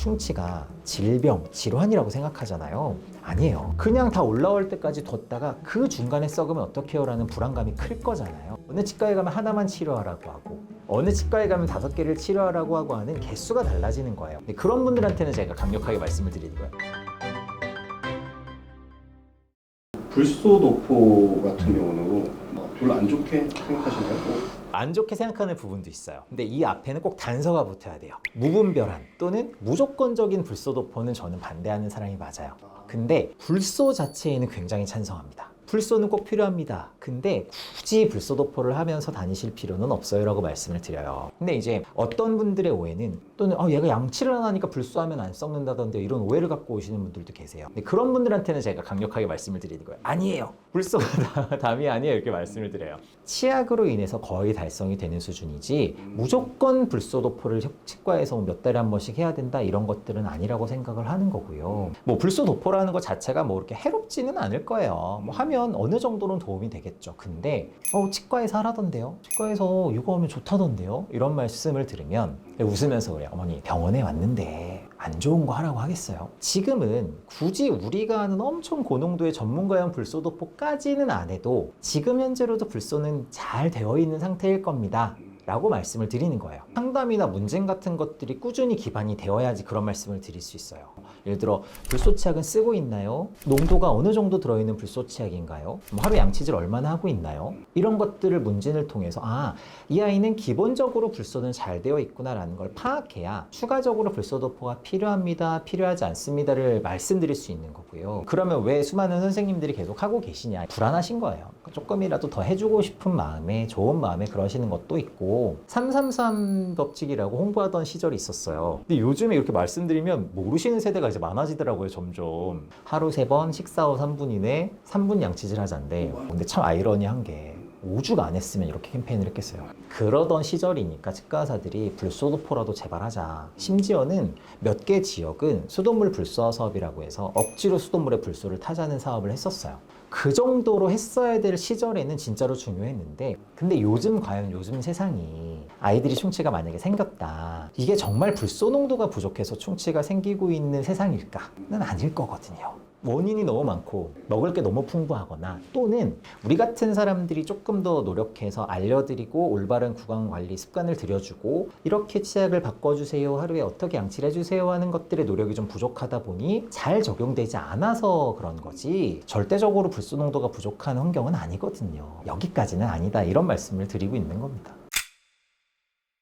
충치가 질병, 질환이라고 생각하잖아요. 아니에요. 그냥 다 올라올 때까지 뒀다가 그 중간에 썩으면 어떡해요? 라는 불안감이 클 거잖아요. 어느 치과에 가면 하나만 치료하라고 하고 어느 치과에 가면 5개를 치료하라고 하고 하는 개수가 달라지는 거예요. 근데 그런 분들한테는 제가 강력하게 말씀을 드리는 거예요. 불소노포 같은 경우는 별로 안 좋게 생각하시나요? 안 좋게 생각하는 부분도 있어요. 근데 이 앞에는 꼭 단서가 붙어야 돼요. 무분별한 또는 무조건적인 불소도포는 저는 반대하는 사람이 맞아요. 근데 불소 자체에는 굉장히 찬성합니다. 불소는 꼭 필요합니다. 근데 굳이 불소도포를 하면서 다니실 필요는 없어요 라고 말씀을 드려요. 근데 이제 어떤 분들의 오해는 또는 얘가 양치를 안 하니까 불소하면 안 썩는다던데 이런 오해를 갖고 오시는 분들도 계세요. 근데 그런 분들한테는 제가 강력하게 말씀을 드리는 거예요. 아니에요. 불소가 담이 아니에요. 이렇게 말씀을 드려요. 치약으로 인해서 거의 달성이 되는 수준이지 무조건 불소도포를 치과에서 몇 달에 한 번씩 해야 된다 이런 것들은 아니라고 생각을 하는 거고요. 뭐 불소도포라는 것 자체가 뭐 이렇게 해롭지는 않을 거예요. 뭐 하면 어느 정도는 도움이 되겠죠. 근데 치과에서 하라던데요? 치과에서 이거 하면 좋다던데요? 이런 말씀을 들으면 웃으면서 그래요. 어머니 병원에 왔는데 안 좋은 거 하라고 하겠어요? 지금은 굳이 우리가 하는 엄청 고농도의 전문가용 불소도포까지는 안 해도 지금 현재로도 불소는 잘 되어 있는 상태일 겁니다. 라고 말씀을 드리는 거예요. 상담이나 문쟁 같은 것들이 꾸준히 기반이 되어야지 그런 말씀을 드릴 수 있어요. 예를 들어 불소치약은 쓰고 있나요? 농도가 어느 정도 들어있는 불소치약인가요? 하루 양치질 얼마나 하고 있나요? 이런 것들을 문진을 통해서 이 아이는 기본적으로 불소는 잘 되어 있구나 라는 걸 파악해야 추가적으로 불소도포가 필요합니다, 필요하지 않습니다를 말씀드릴 수 있는 거고요. 그러면 왜 수많은 선생님들이 계속 하고 계시냐? 불안하신 거예요. 조금이라도 더 해주고 싶은 마음에, 좋은 마음에 그러시는 것도 있고 333 법칙이라고 홍보하던 시절이 있었어요. 근데 요즘에 이렇게 말씀드리면 모르시는 세대가 이제 많아지더라고요. 점점 하루 3번 식사 후 3분 이내 3분 양치질 하자인데 근데 참 아이러니한 게 5주가 안 했으면 이렇게 캠페인을 했겠어요. 그러던 시절이니까 치과의사들이 불소도포라도 제발 하자. 심지어는 몇 개 지역은 수돗물 불소화 사업이라고 해서 억지로 수돗물에 불소를 타자는 사업을 했었어요. 그 정도로 했어야 될 시절에는 진짜로 중요했는데 근데 과연 요즘 세상이 아이들이 충치가 만약에 생겼다. 이게 정말 불소 농도가 부족해서 충치가 생기고 있는 세상일까? 는 아닐 거거든요. 원인이 너무 많고 먹을 게 너무 풍부하거나 또는 우리 같은 사람들이 조금 더 노력해서 알려드리고 올바른 구강관리 습관을 들여주고 이렇게 치약을 바꿔주세요, 하루에 어떻게 양치를 해주세요 하는 것들의 노력이 좀 부족하다 보니 잘 적용되지 않아서 그런 거지 절대적으로 불소 농도가 부족한 환경은 아니거든요. 여기까지는 아니다 이런 말씀을 드리고 있는 겁니다.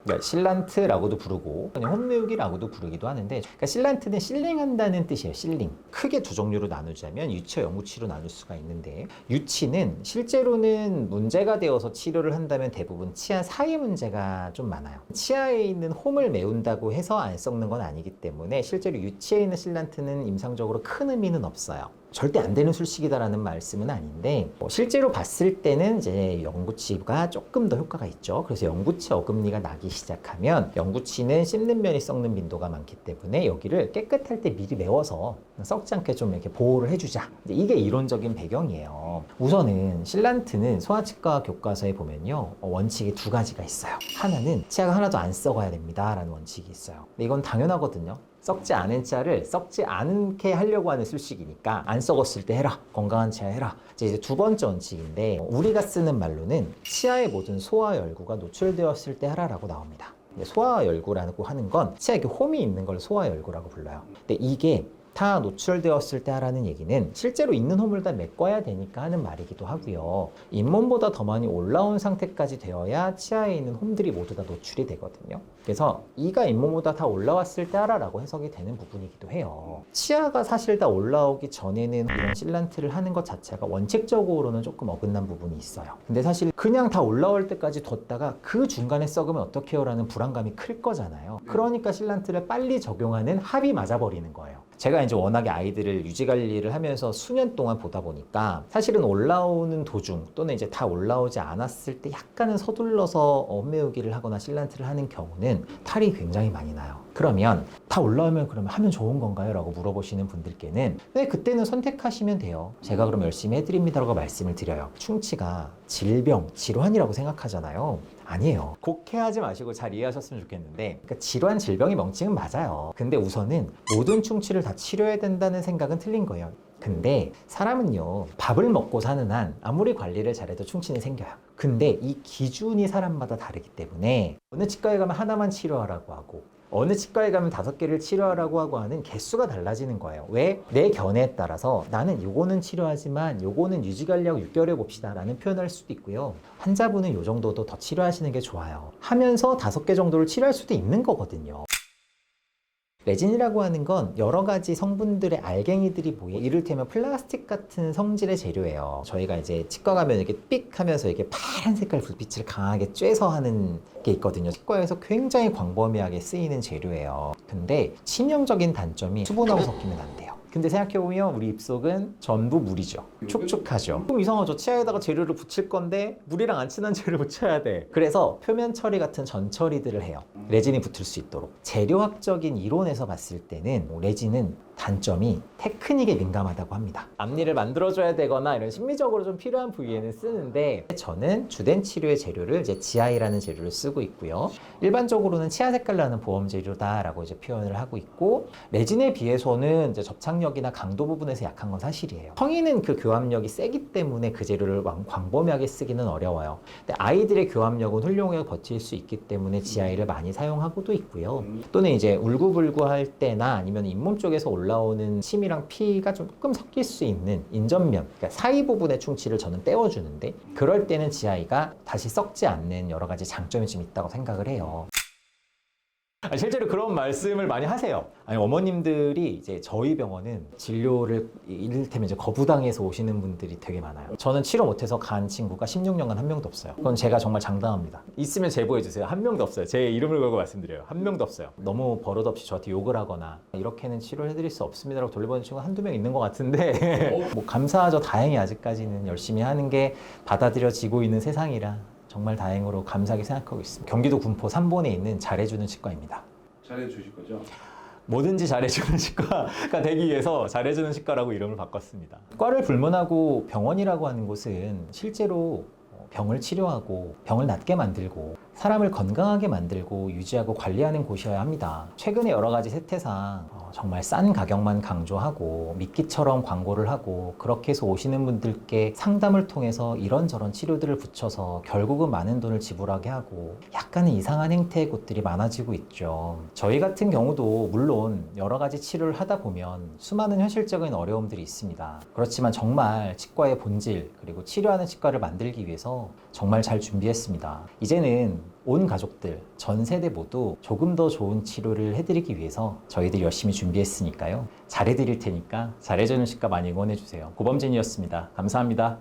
그러니까 실란트라고도 부르고 홈메우기라고도 부르기도 하는데 그러니까 실란트는 실링한다는 뜻이에요. 실링. 크게 두 종류로 나누자면 유치와 영구치로 나눌 수가 있는데 유치는 실제로는 문제가 되어서 치료를 한다면 대부분 치아 사이 문제가 좀 많아요. 치아에 있는 홈을 메운다고 해서 안 썩는 건 아니기 때문에 실제로 유치에 있는 실란트는 임상적으로 큰 의미는 없어요. 절대 안 되는 술식이다라는 말씀은 아닌데 실제로 봤을 때는 이제 영구치가 조금 더 효과가 있죠. 그래서 영구치 어금니가 나기 시작하면 영구치는 씹는 면이 썩는 빈도가 많기 때문에 여기를 깨끗할 때 미리 메워서 썩지 않게 좀 이렇게 보호를 해주자. 이게 이론적인 배경이에요. 우선은 실란트는 소아치과 교과서에 보면요 원칙이 2가지가 있어요. 하나는 치아가 하나도 안 썩어야 됩니다 라는 원칙이 있어요. 근데 이건 당연하거든요. 썩지 않은 치아를 썩지 않게 하려고 하는 술식이니까 안 썩었을 때 해라, 건강한 치아 해라. 이제 2번째 원칙인데 우리가 쓰는 말로는 치아의 모든 소화 열구가 노출되었을 때 하라라고 나옵니다. 소화 열구라고 하는 건 치아에 홈이 있는 걸 소화 열구라고 불러요. 근데 이게 다 노출되었을 때 하라는 얘기는 실제로 있는 홈을 다 메꿔야 되니까 하는 말이기도 하고요. 잇몸보다 더 많이 올라온 상태까지 되어야 치아에 있는 홈들이 모두 다 노출이 되거든요. 그래서 이가 잇몸보다 다 올라왔을 때 하라라고 해석이 되는 부분이기도 해요. 치아가 사실 다 올라오기 전에는 이런 실란트를 하는 것 자체가 원칙적으로는 조금 어긋난 부분이 있어요. 근데 사실 그냥 다 올라올 때까지 뒀다가 그 중간에 썩으면 어떡해요 라는 불안감이 클 거잖아요. 그러니까 실란트를 빨리 적용하는 합이 맞아버리는 거예요. 제가 이제 워낙에 아이들을 유지관리를 하면서 수년 동안 보다 보니까 사실은 올라오는 도중 또는 이제 다 올라오지 않았을 때 약간은 서둘러서 홈메우기를 하거나 실란트를 하는 경우는 탈이 굉장히 많이 나요. 그러면 다 올라오면 그러면 하면 좋은 건가요? 라고 물어보시는 분들께는 네, 그때는 선택하시면 돼요. 제가 그럼 열심히 해드립니다라고 말씀을 드려요. 충치가 질병, 질환이라고 생각하잖아요. 아니에요. 곡해하지 마시고 잘 이해하셨으면 좋겠는데, 그러니까 질환, 질병이 명칭은 맞아요. 근데 우선은 모든 충치를 다 치료해야 된다는 생각은 틀린 거예요. 근데 사람은요, 밥을 먹고 사는 한 아무리 관리를 잘해도 충치는 생겨요. 근데 이 기준이 사람마다 다르기 때문에 어느 치과에 가면 하나만 치료하라고 하고 어느 치과에 가면 5개를 치료하라고 하고 하는 개수가 달라지는 거예요. 왜? 내 견해에 따라서 나는 요거는 치료하지만 요거는 유지관리하고 6개월 해봅시다 라는 표현을 할 수도 있고요. 환자분은 요 정도도 더 치료하시는 게 좋아요. 하면서 5개 정도를 치료할 수도 있는 거거든요. 레진이라고 하는 건 여러 가지 성분들의 알갱이들이 모여 이를테면 플라스틱 같은 성질의 재료예요. 저희가 이제 치과 가면 이렇게 삑 하면서 이렇게 파란 색깔 불빛을 강하게 쬐서 하는 게 있거든요. 치과에서 굉장히 광범위하게 쓰이는 재료예요. 근데 치명적인 단점이 수분하고 섞이면 안 돼요. 근데 생각해보면 우리 입속은 전부 물이죠. 촉촉하죠. 좀 이상하죠. 치아에다가 재료를 붙일 건데 물이랑 안 친한 재료를 붙여야 돼. 그래서 표면 처리 같은 전 처리들을 해요. 레진이 붙을 수 있도록. 재료학적인 이론에서 봤을 때는 레진은 단점이 테크닉에 민감하다고 합니다. 앞니를 만들어줘야 되거나 이런 심미적으로 좀 필요한 부위에는 쓰는데 저는 주된 치료의 재료를 이제 GI라는 재료를 쓰고 있고요. 일반적으로는 치아 색깔 나는 보험 재료다라고 이제 표현을 하고 있고 레진에 비해서는 이제 접착력이나 강도 부분에서 약한 건 사실이에요. 성인은 그 교합력이 세기 때문에 그 재료를 광범위하게 쓰기는 어려워요. 근데 아이들의 교합력은 훌륭하게 버틸 수 있기 때문에 GI를 많이 사용하고도 있고요. 또는 이제 울고불고 할 때나 아니면 잇몸 쪽에서 올라오는 침이랑 피가 조금 섞일 수 있는 인전면, 그러니까 사이 부분의 충치를 저는 떼어주는데 그럴 때는 GI가 다시 썩지 않는 여러 가지 장점이 좀 있다고 생각을 해요. 실제로 그런 말씀을 많이 하세요. 아니, 어머님들이 이제 저희 병원은 진료를 이를테면 이제 거부당해서 오시는 분들이 되게 많아요. 저는 치료 못해서 간 친구가 16년간 한 명도 없어요. 그건 제가 정말 장담합니다. 있으면 제보해주세요. 한 명도 없어요. 제 이름을 걸고 말씀드려요. 한 명도 없어요. 너무 버릇없이 저한테 욕을 하거나 이렇게는 치료를 해드릴 수 없습니다라고 돌려보는 친구가 한두 명 있는 것 같은데 뭐 감사하죠. 다행히 아직까지는 열심히 하는 게 받아들여지고 있는 세상이라 정말 다행으로 감사하게 생각하고 있습니다. 경기도 군포 삼본에 있는 잘해주는 치과입니다. 잘해주실 거죠? 뭐든지 잘해주는 치과가 되기 위해서 잘해주는 치과라고 이름을 바꿨습니다. 과를 불문하고 병원이라고 하는 곳은 실제로 병을 치료하고 병을 낫게 만들고 사람을 건강하게 만들고 유지하고 관리하는 곳이어야 합니다. 최근에 여러 가지 세태상 정말 싼 가격만 강조하고 미끼처럼 광고를 하고 그렇게 해서 오시는 분들께 상담을 통해서 이런저런 치료들을 붙여서 결국은 많은 돈을 지불하게 하고 약간은 이상한 행태의 곳들이 많아지고 있죠. 저희 같은 경우도 물론 여러 가지 치료를 하다 보면 수많은 현실적인 어려움들이 있습니다. 그렇지만 정말 치과의 본질 그리고 치료하는 치과를 만들기 위해서 정말 잘 준비했습니다. 이제는 온 가족들, 전 세대 모두 조금 더 좋은 치료를 해드리기 위해서 저희들이 열심히 준비했으니까요. 잘해드릴 테니까 잘해주는 치과 많이 응원해주세요. 고범진이었습니다. 감사합니다.